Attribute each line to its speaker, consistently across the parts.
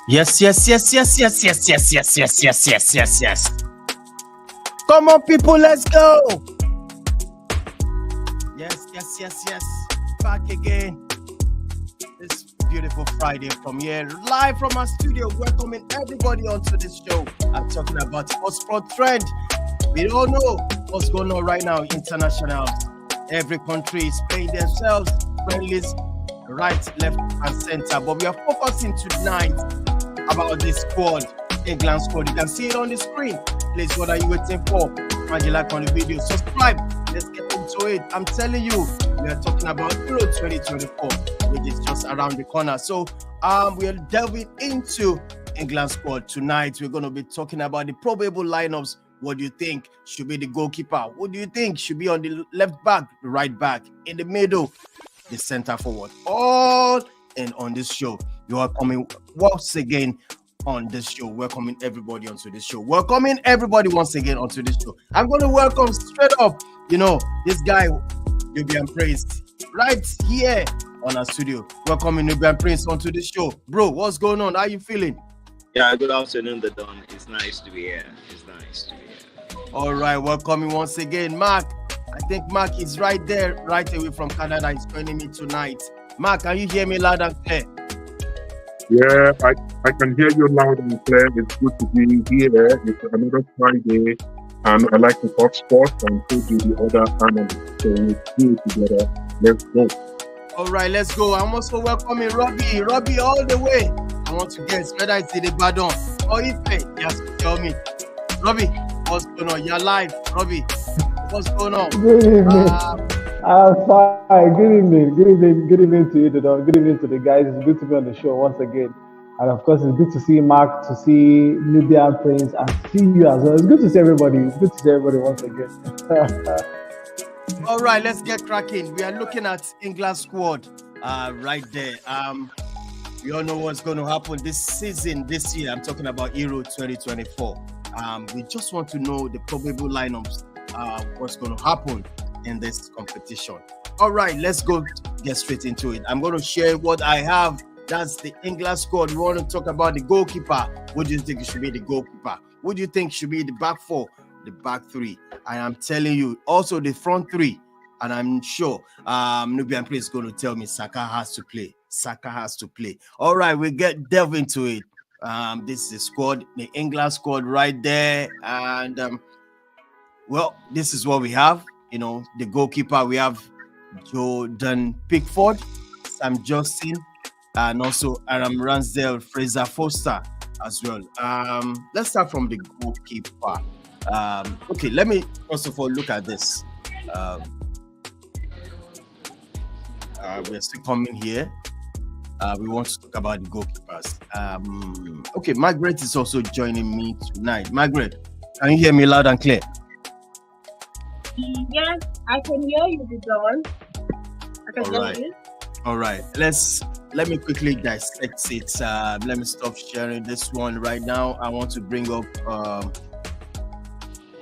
Speaker 1: Yes. Come on, people, let's go. Yes. Back again. This beautiful Friday from here, live from our studio, welcoming everybody onto this show. I'm talking about sport trend. We all know what's going on right now, international. Every country is playing themselves, friendlies, right, left, and center. But we are focusing tonight about this squad, England squad. You can see it on the screen. Please, what are you waiting for? Find your like on the video, subscribe. Let's get into it. I'm telling you, we are talking about Euro 2024, which is just around the corner. So we are delving into England squad tonight. We're going to be talking about the probable lineups. What do you think should be the goalkeeper? What do you think should be on the left back, the right back, in the middle, the center forward? All in on this show. You are coming once again on this show. Welcoming everybody onto this show. Welcoming everybody once again onto this show. I'm going to welcome straight up, this guy, Nubian Prince, right here on our studio. Welcoming Nubian Prince onto the show. Bro, what's going on? How are you feeling?
Speaker 2: Yeah, good afternoon, The Don. It's nice to be here.
Speaker 1: All right, welcoming once again, Mark. I think Mark is right there, right away from Canada. He's joining me tonight. Mark, can you hear me loud and clear?
Speaker 3: Yeah, I can hear you loud and clear. It's good to be here. It's another Friday, and I like to talk sports and so do the other analysts. So we're here together. Let's go.
Speaker 1: All right, let's go. I'm also welcoming Robbie. Robbie, all the way. I want to guess whether it's the Badon or Ife. Yes, tell me. Robbie, what's going on? You're live. Robbie, what's going on?
Speaker 4: Good evening. I'm fine. Good evening. Good evening to you, Don. Good evening to the guys. It's good to be on the show once again. And of course, it's good to see Mark, to see Nubian Prince, and see you as well. It's good to see everybody. It's good to see everybody once again.
Speaker 1: All right, let's get cracking. We are looking at England squad right there. We all know what's going to happen this season, this year. I'm talking about Euro 2024. We just want to know the probable lineups, what's going to happen in this competition. All right, let's go get straight into it. I'm going to share what I have. That's the England squad. We want to talk about the goalkeeper. What do you think should be the goalkeeper? What do you think should be the back four, the back three? I am telling you, also the front three. And I'm sure Nubian Prince is going to tell me Saka has to play. Saka has to play. All right, we delve into it. This is the squad, the England squad right there. And well, this is what we have. You know, the goalkeeper, we have Jordan Pickford, Sam Justin, and also Aaron Ramsdale, Fraser Foster as well. Let's start from the goalkeeper. Okay, let me first of all look at this. We're still coming here. We want to talk about the goalkeepers. Okay, Margaret is also joining me tonight. Margaret, can you hear me loud and clear?
Speaker 5: Yes, I can hear you, Don. I can hear you.
Speaker 1: All right. Let me quickly dissect it. Let me stop sharing this one right now. I want to bring up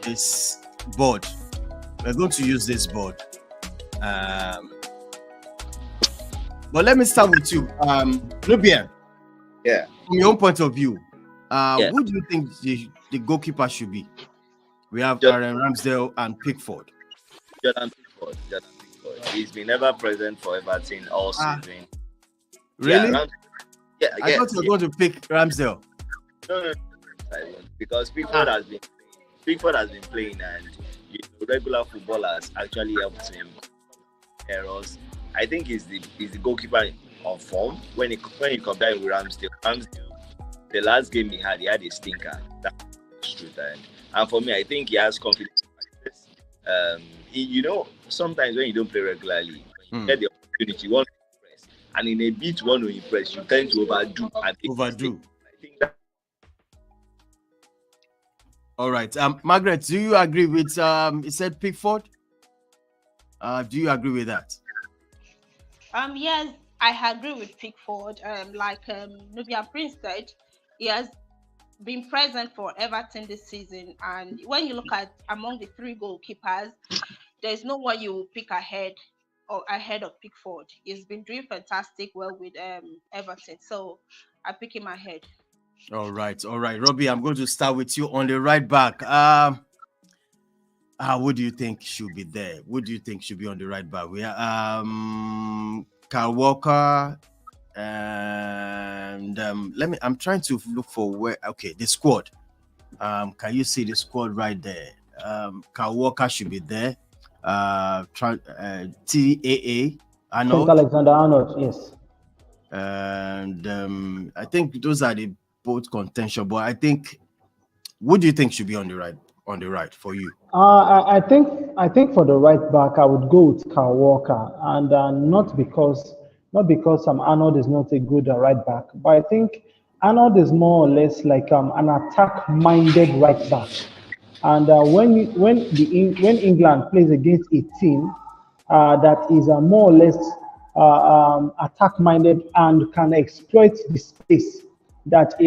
Speaker 1: this board. We're going to use this board. But let me start with you, Trippier.
Speaker 2: Yeah.
Speaker 1: From your own point of view, who do you think the goalkeeper should be? We have Aaron Ramsdale and Pickford.
Speaker 2: Jordan Pickford. He's been ever present for Everton all season.
Speaker 1: Really?
Speaker 2: Yeah,
Speaker 1: I thought you were going to pick Ramsdale.
Speaker 2: No. Because Pickford has been playing, and regular footballers actually helped him errors. I think he's the goalkeeper of form when you compare him with Ramsdale. The last game he had a stinker. That's true. And for me, I think he has confidence. Sometimes when you don't play regularly, when you get the opportunity, you want to impress. And in a bit, you want to impress, you tend to overdo. I think that.
Speaker 1: All right. Margaret, do you agree with it said Pickford? Do you agree with that?
Speaker 5: Yes, I agree with Pickford. Like Nubia Prince said, he has been present for Everton this season, and when you look at among the three goalkeepers, there's no one you will pick ahead of Pickford. He's been doing fantastic well with Everton, so I pick him ahead.
Speaker 1: All right, Robbie. I'm going to start with you on the right back. What do you think should be there? What do you think should be on the right back? We have Kyle Walker. And I'm trying to look for where. Okay, the squad. Can you see the squad right there? Kyle Walker should be there. TAA Arnold.
Speaker 4: Trent Alexander-Arnold, yes.
Speaker 1: And I think those are the both contention. But I think, what do you think should be on the right? On the right for you?
Speaker 4: I think for the right back, I would go with Kyle Walker, and not because Arnold is not a good right back, but I think Arnold is more or less like an attack-minded right back. And when England plays against a team that is more or less attack-minded and can exploit the space that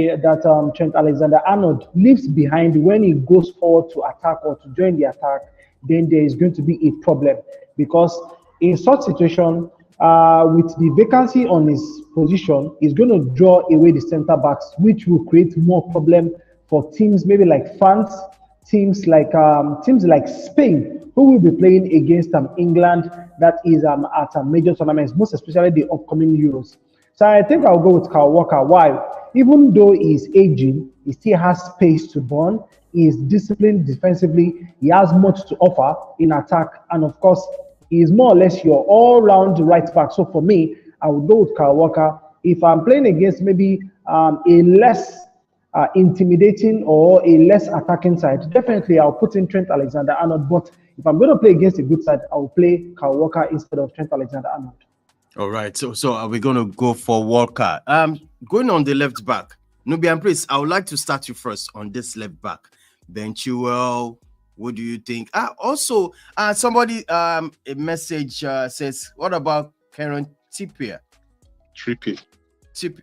Speaker 4: Trent Alexander-Arnold leaves behind when he goes forward to attack or to join the attack, then there is going to be a problem, because in such situation, with the vacancy on his position, he's going to draw away the centre backs, which will create more problem for teams maybe like France, teams like Spain, who will be playing against England that is at major tournaments, most especially the upcoming Euros. So I think I'll go with Kyle Walker. Why? Even though he's aging, he still has space to burn. He is disciplined defensively. He has much to offer in attack, and of course, he is more or less your all-round right back. So for me, I would go with Kyle Walker. If I'm playing against maybe a less intimidating or a less attacking side, definitely I'll put in Trent Alexander-Arnold. But if I'm going to play against a good side, I'll play Kyle Walker instead of Trent Alexander-Arnold.
Speaker 1: All right. So are we going to go for Walker? Going on the left back, Nubian Prince, I would like to start you first on this left back. Ben Chilwell, what do you think? Also, somebody, a message says, what about Kieran Trippier?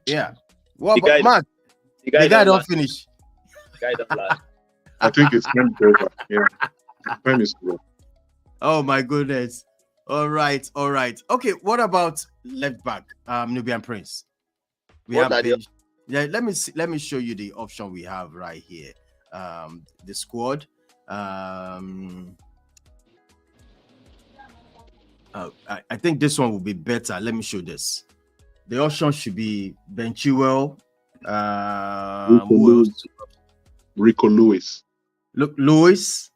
Speaker 1: Yeah. What about Mark? The guy don't finish.
Speaker 2: The guy don't last.
Speaker 3: I think it's time is over. Yeah. Time is over.
Speaker 1: Oh my goodness. All right. Okay, what about left back, Nubian Prince? Let me show you the option we have right here. The squad. I think this one will be better. Let me show this. The option should be Ben Chilwell, Who else?
Speaker 3: Rico Lewis.
Speaker 1: Look, Lewis.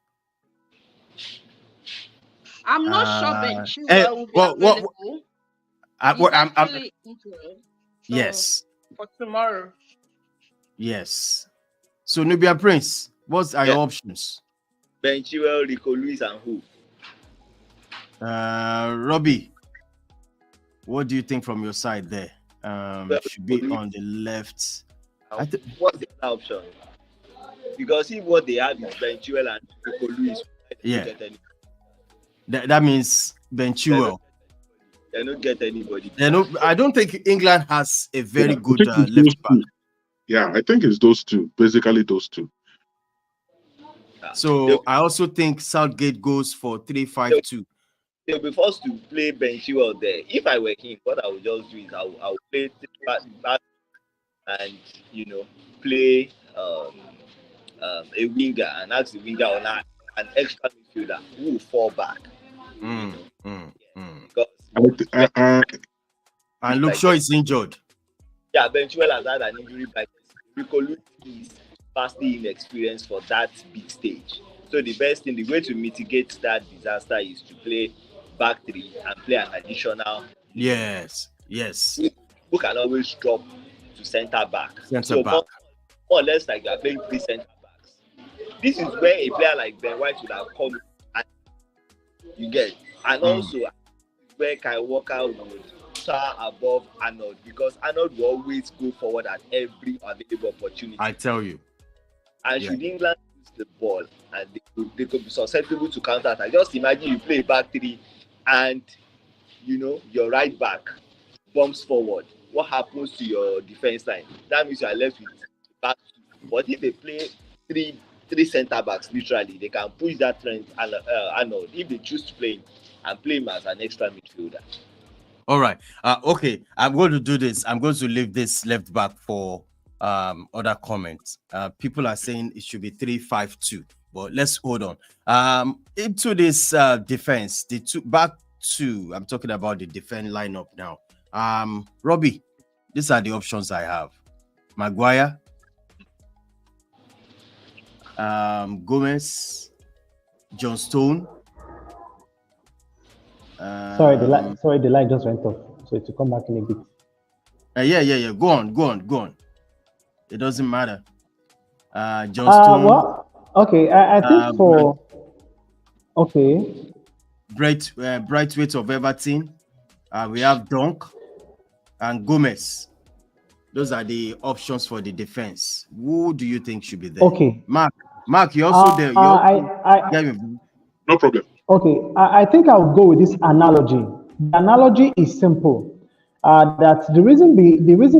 Speaker 5: I'm not sure Ben Chilwell will be
Speaker 1: what?
Speaker 5: available. He's
Speaker 1: I'm
Speaker 5: actually injured. So
Speaker 1: yes.
Speaker 5: For tomorrow.
Speaker 1: Yes. So Nubia Prince, what are your options?
Speaker 2: Ben Chilwell, Rico Lewis, and who?
Speaker 1: Robbie, what do you think from your side there? Should be on the left.
Speaker 2: What's the other option? Because if what they have is Ben Chilwell and Rico Lewis,
Speaker 1: that means Ben Chilwell.
Speaker 2: They don't get anybody.
Speaker 1: I don't think England has a very good left back.
Speaker 3: Yeah, I think it's those two. Basically, those two.
Speaker 1: So I also think Southgate goes for 3-5-2.
Speaker 2: They'll be forced to play Ben Chilwell there. If I were him, what I would just do is I would play back and play a winger and ask the winger on an extra midfielder who will fall back.
Speaker 1: And Luke Shaw is injured.
Speaker 2: Yeah, Ben Chilwell has had an injury, but Rico Lewis is vastly inexperienced for that big stage. So the way to mitigate that disaster is to play back three and play an additional.
Speaker 1: Yes.
Speaker 2: Who can always drop to centre back. More or less like you are playing 3 centre backs. This is where a player like Ben White would have come and you get. And also where Kai Walker would star above Arnold, because Arnold will always go forward at every available opportunity.
Speaker 1: I tell you.
Speaker 2: And should England use the ball and they could be susceptible to counter attack. Just imagine you play back three and your right back bumps forward. What happens to your defense line? That means you are left with back two. But if they play three centre backs, literally, they can push that Trent Arnold if they choose to play him and play him as an extra midfielder.
Speaker 1: All right. Okay. I'm going to do this. I'm going to leave this left back for other comments. People are saying it should be 3-5-2, but let's hold on. Into this defense, the back two. I'm talking about the defense lineup now. Robbie, these are the options I have: Maguire, Gomez, John Stone.
Speaker 4: Sorry, the line just went off. So to come back in a bit.
Speaker 1: Yeah. Go on. It doesn't matter. John Stone.
Speaker 4: What? Okay, I think for
Speaker 1: Brightweight of Everton. We have Dunk and Gomez. Those are the options for the defense. Who do you think should be there?
Speaker 4: Okay,
Speaker 1: Mark, you're also there.
Speaker 3: No problem.
Speaker 4: Okay, I think I'll go with this analogy. The analogy is simple. That the reason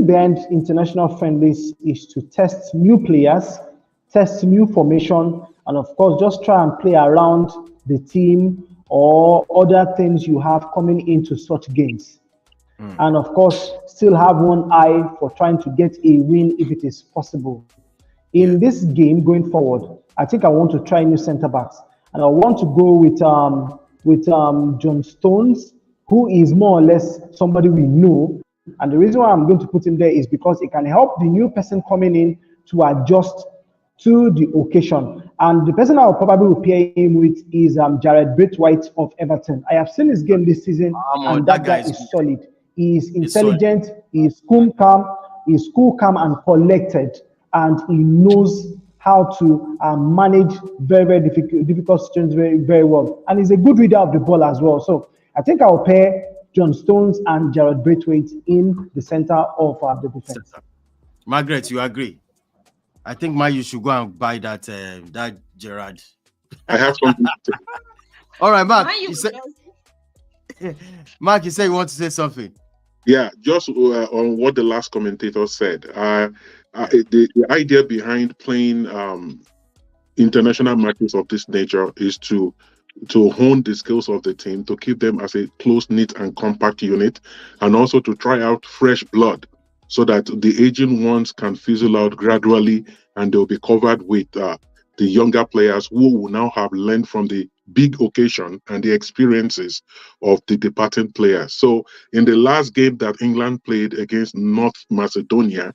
Speaker 4: behind international friendlies is to test new players, test new formation, and of course, just try and play around the team or other things you have coming into such games. And of course, still have one eye for trying to get a win if it is possible. In this game going forward, I think I want to try new centre backs. And I want to go with John Stones, who is more or less somebody we know. And the reason why I'm going to put him there is because it can help the new person coming in to adjust to the occasion. And the person I will probably pair him with is Jared Braithwaite of Everton. I have seen his game this season, and that guy is solid. He is intelligent, he is cool, calm, and collected, and he knows how to manage very, very difficult situations very, very well. And he's a good reader of the ball as well. So I think I'll pair John Stones and Jared Braithwaite in the center of the defense.
Speaker 1: Margaret, you agree? I think you should go and buy that Gerard.
Speaker 3: I have something to say.
Speaker 1: All right, Mark. Mark, you say you want to say something.
Speaker 3: Yeah, just on what the last commentator said. The idea behind playing international matches of this nature is to hone the skills of the team, to keep them as a close-knit and compact unit, and also to try out fresh blood so that the aging ones can fizzle out gradually and they'll be covered with the younger players who will now have learned from the big occasion and the experiences of the departing players. So in the last game that England played against North Macedonia,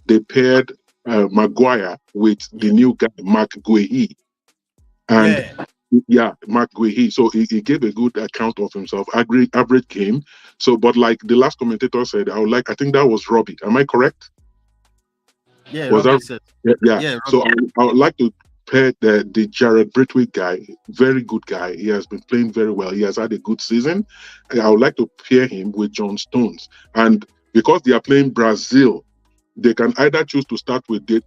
Speaker 3: they paired Maguire with the new guy, Mark Guehi. And Mark Guehi. So he gave a good account of himself, average game. So, but like the last commentator said, I think that was Robbie. Am I correct?
Speaker 1: Yeah,
Speaker 3: was
Speaker 1: Robbie
Speaker 3: that?
Speaker 1: said.
Speaker 3: Yeah. So I would like to pair the Jared Britwick guy, very good guy. He has been playing very well. He has had a good season. I would like to pair him with John Stones. And because they are playing Brazil, they can either choose to start with the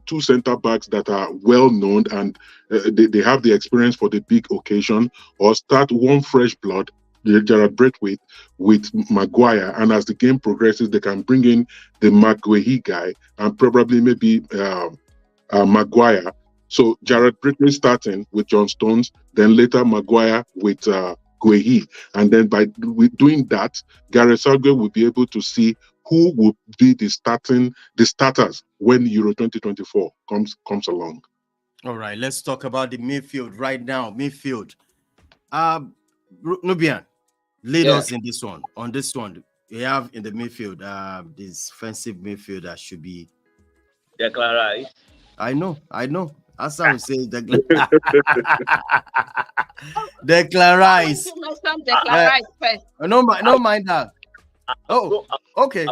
Speaker 3: two center backs that are well known and they have the experience for the big occasion, or start one fresh blood, Jared Britwick, with Maguire. And as the game progresses, they can bring in the Maguire guy and probably maybe Maguire. So Jared Britwick starting with John Stones, then later Maguire with Guehi. And then by doing that, Gareth Southgate will be able to see who will be the starters when Euro 2024 comes along.
Speaker 1: All right, let's talk about the midfield right now. Midfield. Nubian, lead us in this one. On this one, we have in the midfield this defensive midfielder should be
Speaker 2: Declan Rice.
Speaker 1: I know. As I would say, Declan Rice.
Speaker 5: Declan Rice first.
Speaker 1: No mind that. Okay.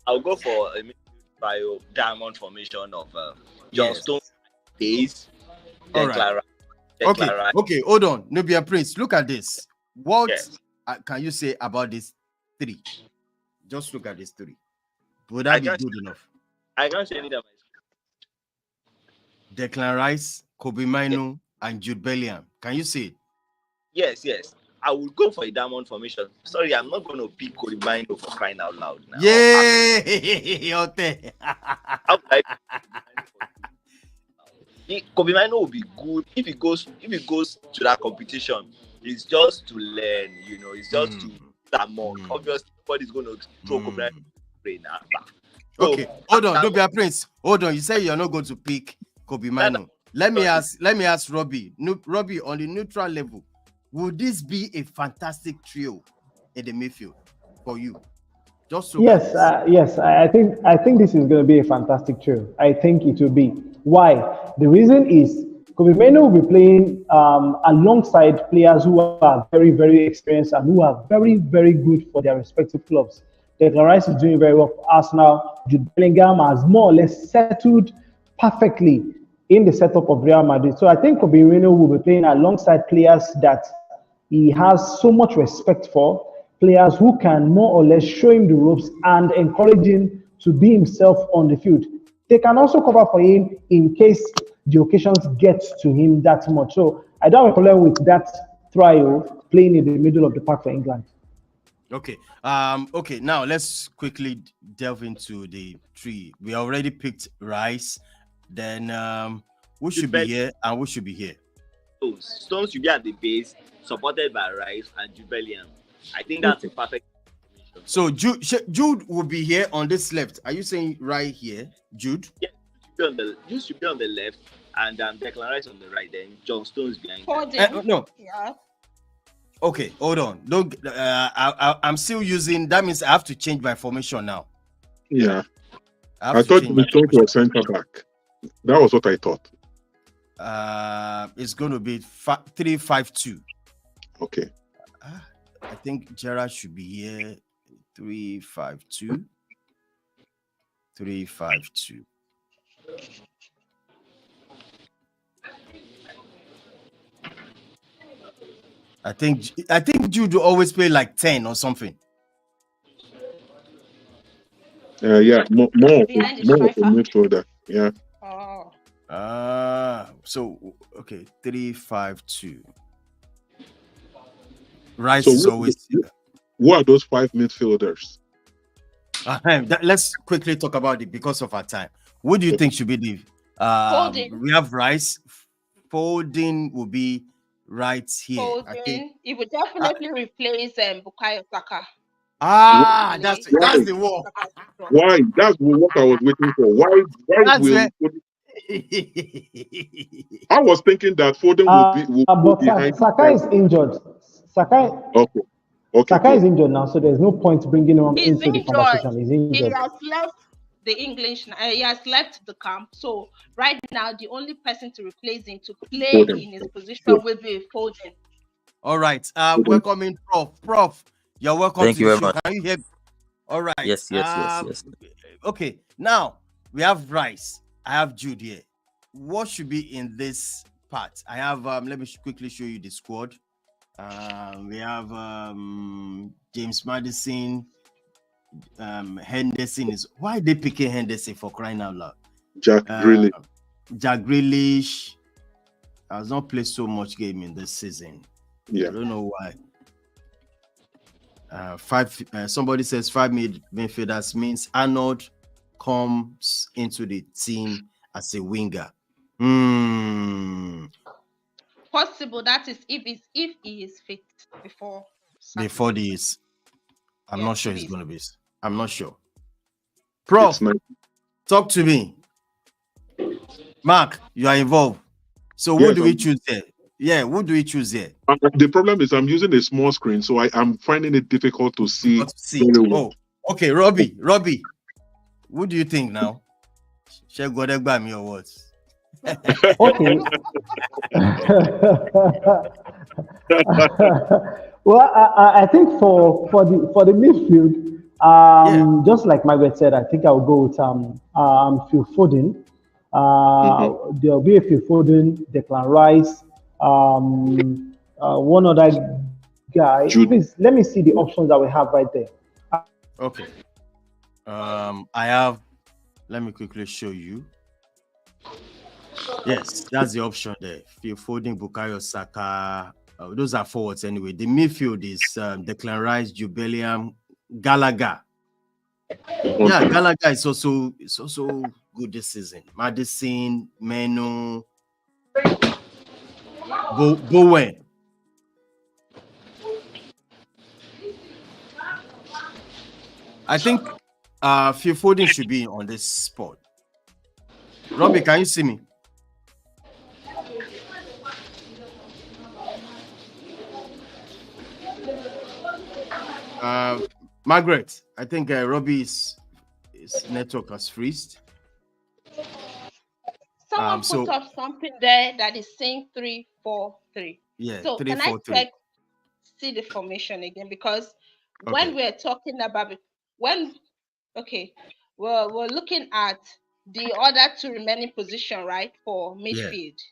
Speaker 2: I'll go for a midfield diamond formation of John Stones, Days, Declan Rice.
Speaker 1: Okay. Hold on, Nubia Prince. Look at this. What can you say about these three? Just look at these three. Would that be good enough?
Speaker 2: I can't say any of them.
Speaker 1: Declan Rice, Kobe Mainoo, and Jude Bellingham. Can you see it?
Speaker 2: Yes. I would go for a diamond formation. Sorry, I'm not going to pick Kobe Mainoo for crying out loud now. Kobe Mainoo will be good if he goes to that competition. It's just to learn, It's just to that monk. Obviously, nobody's going to throw Kobe Mainoo now.
Speaker 1: Okay, hold on, Nubia Prince. Hold on. You say you're not going to pick Kobe Mainoo. Let me ask Robbie. Robbie, on the neutral level, would this be a fantastic trio in the midfield for you?
Speaker 4: Yes. I think this is going to be a fantastic trio. I think it will be. Why? The reason is Kobe Mainoo will be playing alongside players who are very, very experienced and who are very, very good for their respective clubs. Declan Rice is doing very well for Arsenal. Jude Bellingham has more or less settled perfectly in the setup of Real Madrid. So I think Kobe Mainoo will be playing alongside players that he has so much respect for, players who can more or less show him the ropes and encourage him to be himself on the field. They can also cover for him in case the occasions get to him that much. So I don't have a problem with that trio playing in the middle of the park for England.
Speaker 1: Okay. Okay. Now let's quickly delve into the three. We already picked Rice. Then who should be here and who should be here?
Speaker 2: Stones should be at the base, supported by Rice and Jude Bellingham. I think that's a perfect combination.
Speaker 1: So Jude will be here on this left. Are you saying right here, Jude?
Speaker 2: Yeah, Jude should be on the left, and Declan Rice on the right. Then John Stones behind.
Speaker 1: No. Yeah. Okay, hold on. Look, I'm still using. That means I have to change my formation now.
Speaker 3: Yeah, I thought we thought was center back. That was what I thought.
Speaker 1: It's going to be 3-5-2.
Speaker 3: Okay.
Speaker 1: I think Gerrard should be here. 3-5-2. 3-5-2. I think Jude will always play like 10 or something.
Speaker 3: Yeah, more of a midfielder. Yeah.
Speaker 1: So okay, 3-5-2. Rice is always.
Speaker 3: Who are those five midfielders?
Speaker 1: Let's quickly talk about it because of our time. What do you think should be the? We have Rice. Foden will be right here.
Speaker 5: I think he would definitely replace Bukayo Saka.
Speaker 1: That's the one.
Speaker 3: Why? That's what I was waiting for. Why will I was thinking that Foden will be behind.
Speaker 4: Saka is injured. Okay. Saka is injured now, so there's no point bringing him into the conversation. He's injured.
Speaker 5: He has left the English. He has left the camp. So right now, the only person to replace him to play
Speaker 3: Foden.
Speaker 5: in his position will be Foden.
Speaker 1: All right. Welcome in, Prof. Prof, you're welcome
Speaker 6: Thank
Speaker 1: to
Speaker 6: you
Speaker 1: the
Speaker 6: very
Speaker 1: show.
Speaker 6: much.
Speaker 1: Can you hear me? All right.
Speaker 6: Yes.
Speaker 1: Okay. Now we have Rice. I have Jude here. What should be in this part? I have. Let me quickly show you the squad. We have James Maddison. Henderson is. Why are they picking Henderson, for crying out loud?
Speaker 3: Jack Grealish.
Speaker 1: Jack Grealish has not played so much game in this season.
Speaker 3: Yeah.
Speaker 1: I don't know why. Somebody says 5 midfielders means Arnold comes into the team as a winger.
Speaker 5: Possible, that is if he is fit before
Speaker 1: this. I'm not sure he's going to be. I'm not sure.
Speaker 3: It's
Speaker 1: Prof,
Speaker 3: nice.
Speaker 1: talk to me. Mark, you are involved. So who
Speaker 3: Yes,
Speaker 1: do we choose there? Yeah, who do we choose there?
Speaker 3: The problem is I'm using a small screen, so I'm finding it difficult to see. Very well.
Speaker 1: Oh, okay, Robbie, who do you think now? Shall go there by me or what?
Speaker 4: Okay. Well, I think for the midfield, just like Margaret said, I think I'll go with Phil Foden. There'll be a Phil Foden, Declan Rice, one other guy.
Speaker 3: Jude.
Speaker 4: Please let me see the options that we have right there.
Speaker 1: Okay. I have. Let me quickly show you. Yes, that's the option there. Phil Foden, Bukayo Saka. Those are forwards anyway. The midfield is Declan Rice, Jude Bellingham, Gallagher. Yeah, Gallagher is also good this season. Maddison, Meno, Bowen. I think Phil Foden should be on this spot. Robbie, can you see me? Margaret, I think Robbie's network has freezed.
Speaker 5: Someone put up something there that is saying 3-4-3.
Speaker 1: Yeah,
Speaker 5: so
Speaker 1: 3,
Speaker 5: can
Speaker 1: 4, 3.
Speaker 5: I see the formation again? Because when we're talking about we're looking at the other two remaining position, right, for midfield.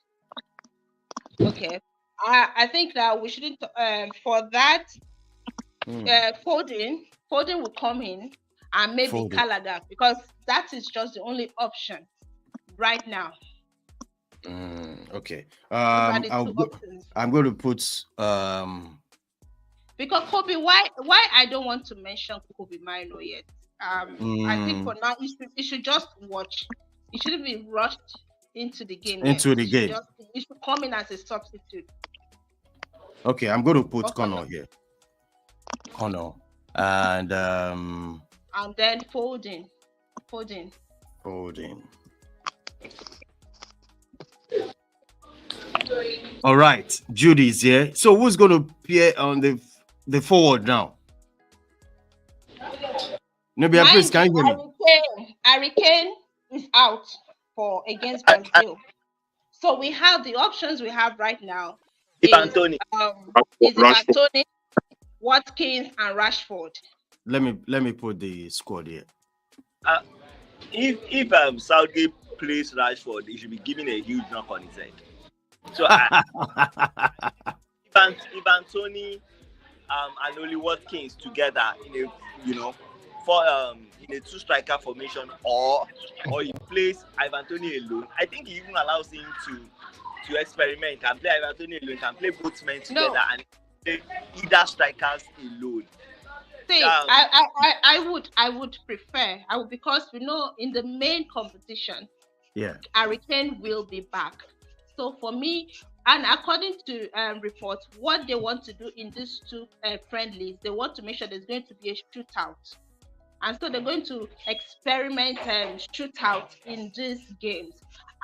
Speaker 5: Yeah. Okay. I think that we shouldn't for that Foden will come in and maybe Gallagher, because that is just the only option right now.
Speaker 1: Okay. I'm going to put
Speaker 5: because Kobe, why I don't want to mention Kobe Mino yet. I think for now you should just watch. You shouldn't be rushed into the game.
Speaker 1: You
Speaker 5: should come in as a substitute.
Speaker 1: Okay, I'm going to put Connor here. Connor and
Speaker 5: then Foden.
Speaker 1: All right, Judy's here. So who's going to appear on the forward now? Maybe please can you hear me?
Speaker 5: Harry Kane is out against Brazil. So we have the options we have right now.
Speaker 2: Anthony.
Speaker 5: Anthony, Watkins, and Rashford.
Speaker 1: Let me put the squad here.
Speaker 2: If Southgate plays Rashford, he should be giving a huge knock on his head. So if Anthony and Oli Watkins together in a two striker formation, or he plays Ivan Toney alone, I think he even allows him to experiment. He can play Ivan Toney alone, can play both men together and play either strikers alone.
Speaker 5: See, I would prefer, because we know in the main competition, Harry Kane will be back. So for me, and according to reports, what they want to do in these two friendlies, they want to make sure there's going to be a shootout. And so they're going to experiment shootout in these games.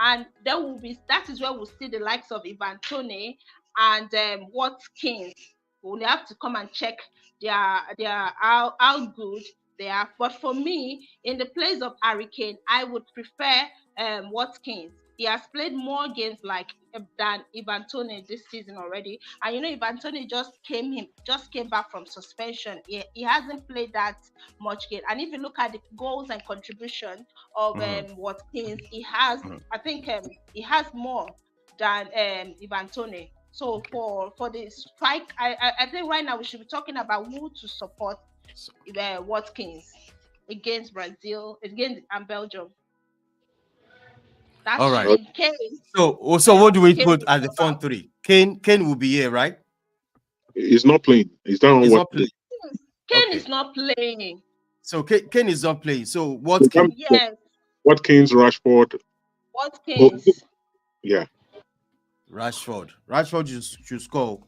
Speaker 5: And that is where we'll see the likes of Ivan Toney and Watkins. We'll have to come and check how good they have. But for me, in the place of Harry Kane, I would prefer Watkins. He has played more games than Ivan Toney this season already. And Ivan Toney just came back from suspension. He hasn't played that much game. And if you look at the goals and contribution of Watkins, he has I think he has more than Ivan Toney. So for the strike, I think right now we should be talking about who to support Watkins against Brazil, against Belgium. That's
Speaker 1: all right.
Speaker 5: Kane.
Speaker 1: So what do we put as the front three? Kane will be here, right?
Speaker 3: He's not playing. He's not playing.
Speaker 5: Kane is not playing.
Speaker 1: So Kane is not playing. So Watkins?
Speaker 5: Yes.
Speaker 3: Watkins, Rashford.
Speaker 5: Watkins.
Speaker 3: Yeah.
Speaker 1: Rashford should score.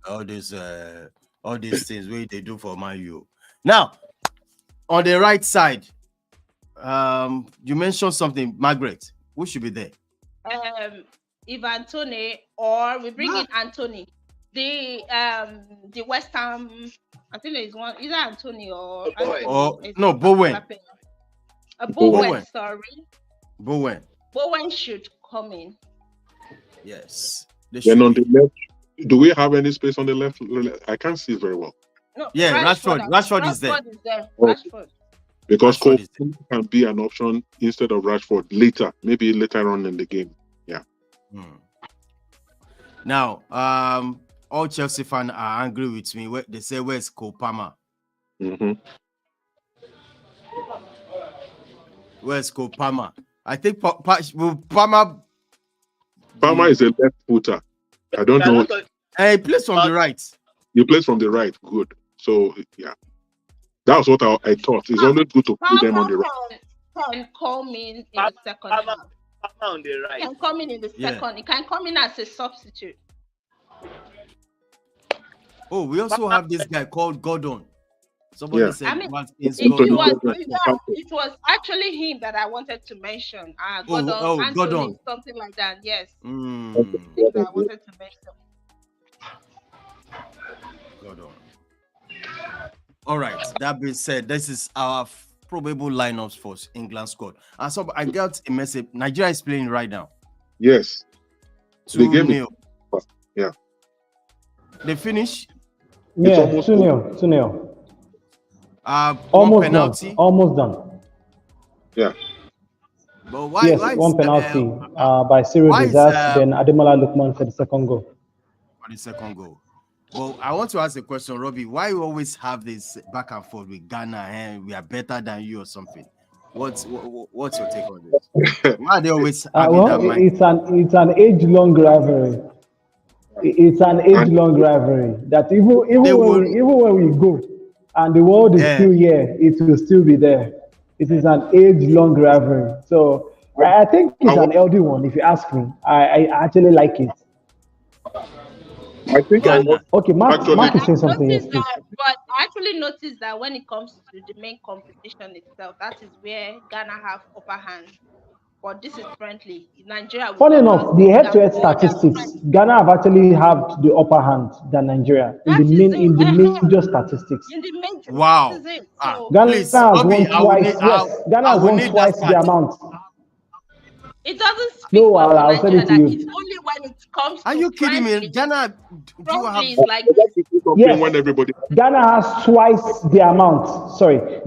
Speaker 1: All these things where they do for Man U. Now, on the right side, you mentioned something, Margaret. Who should be there?
Speaker 5: Ivan Toney, or we bring in Anthony. The West Ham. I think there is one. Either Anthony or
Speaker 1: no, Bowen.
Speaker 5: Bowen. Sorry.
Speaker 1: Bowen
Speaker 5: should come in.
Speaker 1: Yes.
Speaker 3: Then on the left, do we have any space on the left? I can't see very well.
Speaker 5: No.
Speaker 1: Yeah, Rashford is there.
Speaker 5: Rashford.
Speaker 3: Because Cole can be an option instead of Rashford maybe later on in the game. Yeah.
Speaker 1: Now, all Chelsea fans are angry with me. They say, "Where's Cole Palmer?" Where's Cole Palmer? I think Palmer
Speaker 3: is a left footer. I don't know.
Speaker 1: He plays from the right.
Speaker 3: He plays from the right. Good. So yeah, that was what I thought. It's always good to put them on the right.
Speaker 5: Can come in the second half.
Speaker 2: On the right.
Speaker 5: Can come in the second. He can come in as a substitute.
Speaker 1: Oh, we also have this guy called Gordon. Somebody said
Speaker 5: it was actually him that I wanted to mention. Gordon, something like that. Yes. I wanted to mention.
Speaker 1: Gordon. All right. That being said, this is our probable lineups for England squad. And so I got a message. Nigeria is playing right now.
Speaker 3: Yes.
Speaker 1: 2-0.
Speaker 3: Yeah.
Speaker 1: They finish?
Speaker 4: Yeah, 2-0.
Speaker 1: One penalty.
Speaker 4: Almost done.
Speaker 3: Yeah.
Speaker 1: But why?
Speaker 4: One penalty by Cyril Desas, then Ademola Lookman for the second goal.
Speaker 1: Well, I want to ask a question, Robbie. Why you always have this back and forth with Ghana and we are better than you or something? What's your take on this? Why are they always having that mind?
Speaker 4: It's an age-long rivalry. It's an age-long rivalry that even when we go and the world is still here, it will still be there. It is an age-long rivalry. So I think it's an healthy one, if you ask me. I actually like it.
Speaker 3: I think
Speaker 4: Mark is saying something.
Speaker 5: But I actually noticed that when it comes to the main competition itself, that is where Ghana have upper hand. But this is friendly. Nigeria.
Speaker 4: Funny enough, the head-to-head statistics, Ghana have actually have the upper hand than Nigeria in the major statistics.
Speaker 5: In the major.
Speaker 1: Wow.
Speaker 4: Ghana has won twice. Ghana has won twice the amount.
Speaker 5: It doesn't speak
Speaker 4: no, I'll send it to you.
Speaker 5: It's only when it comes
Speaker 1: Are
Speaker 5: to
Speaker 1: you kidding me? Ghana
Speaker 5: like
Speaker 3: when everybody
Speaker 4: Ghana has twice the amount.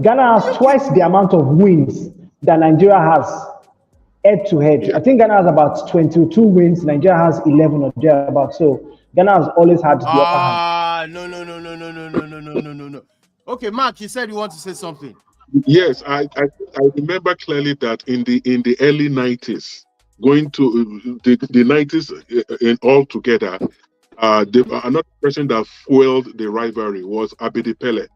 Speaker 4: Ghana has twice the amount of wins that Nigeria has head to head. I think Ghana has about 22 wins, Nigeria has 11 or thereabout. So Ghana has always had the upper hand.
Speaker 1: No. Okay, Mark, you said you want to say something.
Speaker 3: Yes, I remember clearly that in the early 90s, going to the 90s in all together, another person that fueled the rivalry was Abedi Pele.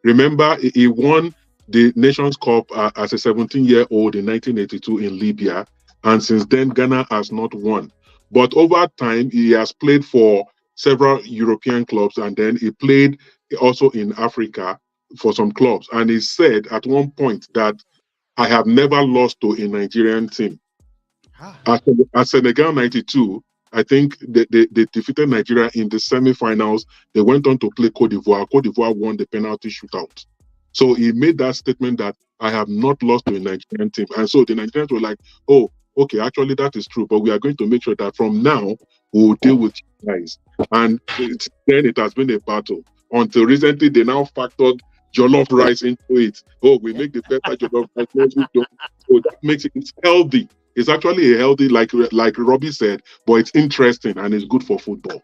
Speaker 3: Remember, he won the Nations Cup as a 17-year-old in 1982 in Libya, and since then Ghana has not won. But over time, he has played for several European clubs, and then he played also in Africa for some clubs. And he said at one point that I have never lost to a Nigerian team. At Senegal 92, I think they defeated Nigeria in the semi-finals. They went on to play Cote d'Ivoire. Cote d'Ivoire won the penalty shootout. So he made that statement that I have not lost to a Nigerian team. And so the Nigerians were like, oh, okay, actually that is true. But we are going to make sure that from now, we will deal with you guys. And then it has been a battle. Until recently, they now factored jollof rice into it. Oh, we make the better jollof rice. So that makes it's healthy. It's actually a healthy, like Robbie said, but it's interesting and it's good for football.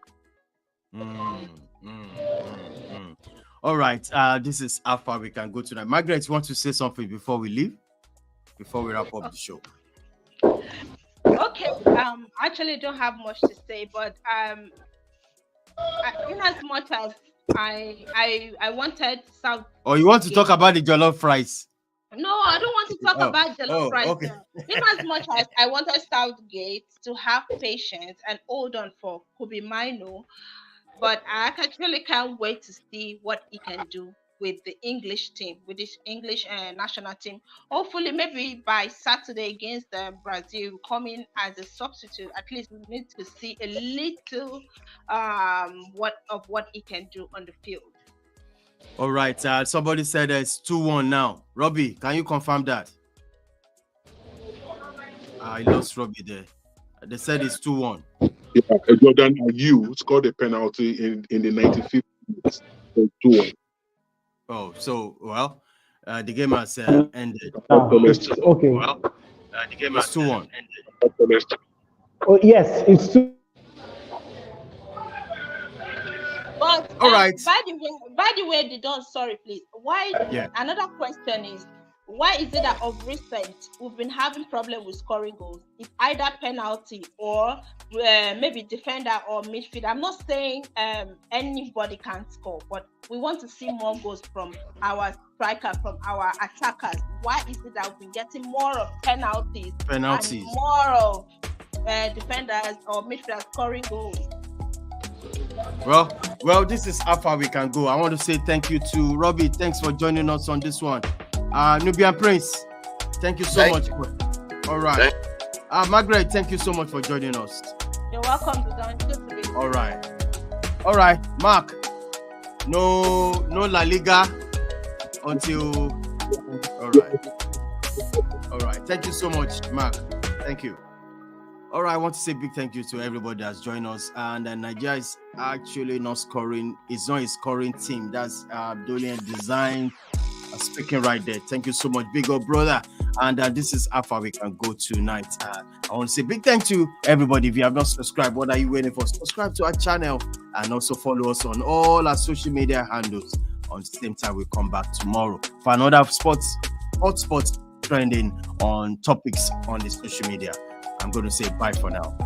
Speaker 1: All right. This is how far we can go tonight. Margaret, you want to say something before we leave? Before we wrap up the show?
Speaker 5: Okay. Actually don't have much to say, but in as much as I wanted South.
Speaker 1: Oh, you want to talk about the jollof rice?
Speaker 5: No, I don't want to talk about jollof rice.
Speaker 1: Okay.
Speaker 5: In as much as I wanted Southgate to have patience and hold on for Kobe Mino, but I actually can't wait to see what he can do with the English team, with this English national team. Hopefully, maybe by Saturday against Brazil, coming as a substitute, at least we need to see a little what he can do on the field.
Speaker 1: All right. Somebody said it's 2-1 now. Robbie, can you confirm that? I lost Robbie there. They said it's 2-1.
Speaker 3: Yeah, Jordan Ayew scored a penalty in the 95th minute. So 2-1.
Speaker 1: Oh, so well, the game has ended.
Speaker 4: Okay.
Speaker 1: Well, the game has 2-1.
Speaker 4: Oh yes, it's 2.
Speaker 5: But
Speaker 1: all right.
Speaker 5: By the way, the Don, sorry, please. Why?
Speaker 1: Yeah.
Speaker 5: Another question is, why is it that of recent we've been having problem with scoring goals? It's either penalty or maybe defender or midfield. I'm not saying anybody can score, but we want to see more goals from our striker, from our attackers. Why is it that we've been getting more of penalties. And more of defenders or midfielders scoring goals?
Speaker 1: Well, this is how far we can go. I want to say thank you to Robbie. Thanks for joining us on this one. Nubian Prince, thank you so much. All right. Margaret, thank you so much for joining us.
Speaker 5: You're welcome, Don. Good to be here.
Speaker 1: All right. Mark, no La Liga until. All right. Thank you so much, Mark. Thank you. All right, I want to say big thank you to everybody that's joined us. And Nigeria is actually not scoring. It's not a scoring team. That's Dolian Design speaking right there. Thank you so much, big old brother. And this is how far we can go tonight. I want to say big thank you, everybody. If you have not subscribed, what are you waiting for? Subscribe to our channel and also follow us on all our social media handles. On the same time, we'll come back tomorrow for another sports trending on topics on the social media. I'm going to say bye for now.